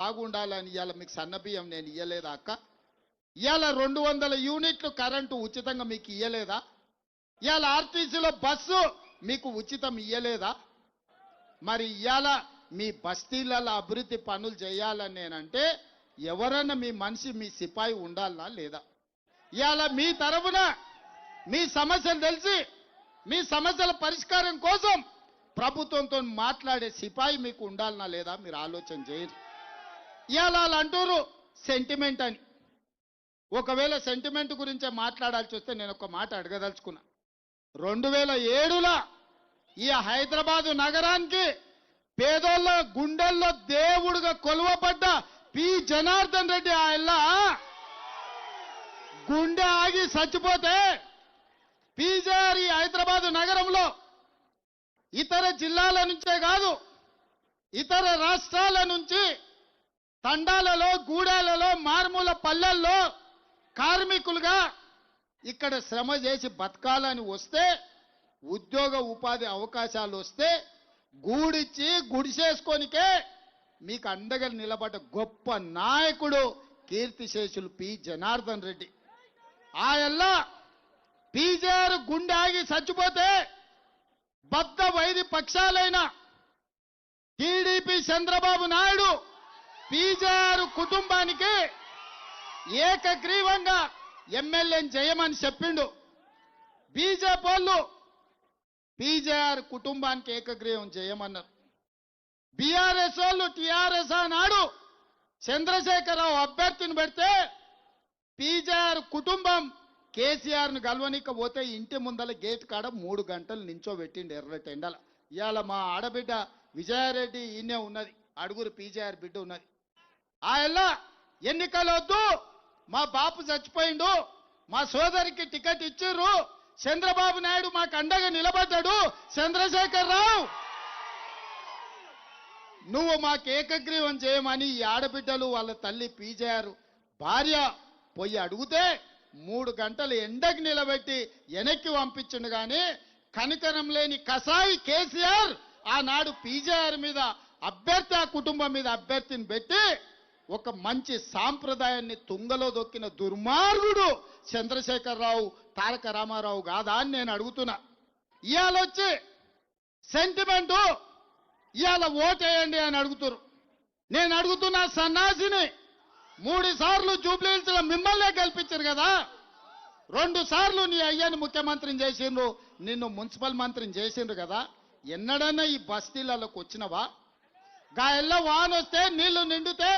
బాగుండాలని ఇవాళ మీకు సన్నబియ్యం నేను ఇయ్యలేదా అక్క? ఇవాళ 200 యూనిట్లు కరెంటు ఉచితంగా మీకు ఇయ్యలేదా? ఇవాళ ఆర్టీసీలో బస్సు మీకు ఉచితం ఇయ్యలేదా? మరి ఇవాళ మీ బస్తీలలో అభివృద్ధి పనులు చేయాలని నేనంటే ఎవరన్నా మీ మనిషి మీ సిపాయి ఉండాలనా లేదా? ఇవాళ మీ తరఫున మీ సమస్యలు తెలిసి మీ సమస్యల పరిష్కారం కోసం ప్రభుత్వంతో మాట్లాడే సిపాయి మీకు ఉండాలనా లేదా? మీరు ఆలోచన చేయండి. ఇవాళ వాళ్ళు అంటారు సెంటిమెంట్ అని. ఒకవేళ సెంటిమెంట్ గురించే మాట్లాడాల్సి వస్తే నేను ఒక మాట అడగదలుచుకున్నా. 2007లో ఈ హైదరాబాదు నగరానికి పేదోళ్ళ గుండెల్లో దేవుడుగా కొలువబడ్డ పి జనార్దన్ రెడ్డి ఆయన గుండె ఆగి చచ్చిపోతే పీజేఆర్ ఈ హైదరాబాదు నగరంలో ఇతర జిల్లాల నుంచే కాదు ఇతర రాష్ట్రాల నుంచి తండాలలో గూడాలలో మారుమూల పల్లెల్లో కార్మికులుగా ఇక్కడ శ్రమ చేసి బతకాలని వస్తే ఉద్యోగ ఉపాధి అవకాశాలు వస్తే గూడిచ్చి గుడిసేసుకోనికే మీకు అండగా నిలబడ్డ గొప్ప నాయకుడు కీర్తిశేషులు పి జనార్దన్ రెడ్డి. ఆయల్ల పీజేఆర్ గుండె ఆగి చచ్చిపోతే బద్ద వైరి పక్షాలైన టీడీపీ చంద్రబాబు నాయుడు పీజేఆర్ కుటుంబానికి ఏకగ్రీవంగా ఎమ్మెల్యేని చేయమని చెప్పిండు. బీజేపీ వాళ్ళు పీజేఆర్ కుటుంబానికి ఏకగ్రీవం చేయమన్నారు. బీఆర్ఎస్ వాళ్ళు టీఆర్ఎస్ నాడు చంద్రశేఖరరావు అభ్యర్థిని పెడితే పీజేఆర్ కుటుంబం కేసీఆర్ను గెలవనికపోతే ఇంటి ముందల గేట్ కాడ 3 గంటలు నించోబెట్టిండు ఎర్రటి ఎండల. ఇవాళ మా ఆడబిడ్డ విజయారెడ్డి ఈయనే ఉన్నది, అడుగురు పీజేఆర్ బిడ్డ ఉన్నది. ఆయల్ల ఎన్నికలు వద్దు, మా బాపు చచ్చిపోయిండు, మా సోదరికి టికెట్ ఇచ్చిర్రు, చంద్రబాబు నాయుడు మాకు అండగా నిలబడ్డాడు, చంద్రశేఖరరావు నువ్వు మాకు ఏకగ్రీవం చేయమని ఈ ఆడబిడ్డలు వాళ్ళ తల్లి పీజేఆర్ భార్య పోయి అడిగితే 3 గంటలు ఎండకు నిలబెట్టి వెనక్కి పంపించిండు. కానీ కనికరం లేని కసాయి కేసీఆర్ ఆనాడు పీజేఆర్ మీద అభ్యర్థి, ఆ కుటుంబం మీద అభ్యర్థిని పెట్టి ఒక మంచి సాంప్రదాయాన్ని తుంగలో దొక్కిన దుర్మార్గుడు చంద్రశేఖరరావు తారక రామారావు కాదా అని నేను అడుగుతున్నా. ఇవాళ వచ్చి సెంటిమెంటు ఇవాళ ఓటేయండి అని అడుగుతున్నారు. నేను అడుగుతున్నా సన్నాసిని, 3 సార్లు జూబ్లీహిల్స్లో మిమ్మల్నే గెలిపించారు కదా, 2 సార్లు నీ అయ్యని ముఖ్యమంత్రిని చేసిండ్రు, నిన్ను మున్సిపల్ మంత్రిని చేసిండ్రు కదా, ఎన్నడన్నా ఈ బస్తీలలోకి వచ్చినవా? గా ఎల్ల వానొస్తే నీళ్లు నిండితే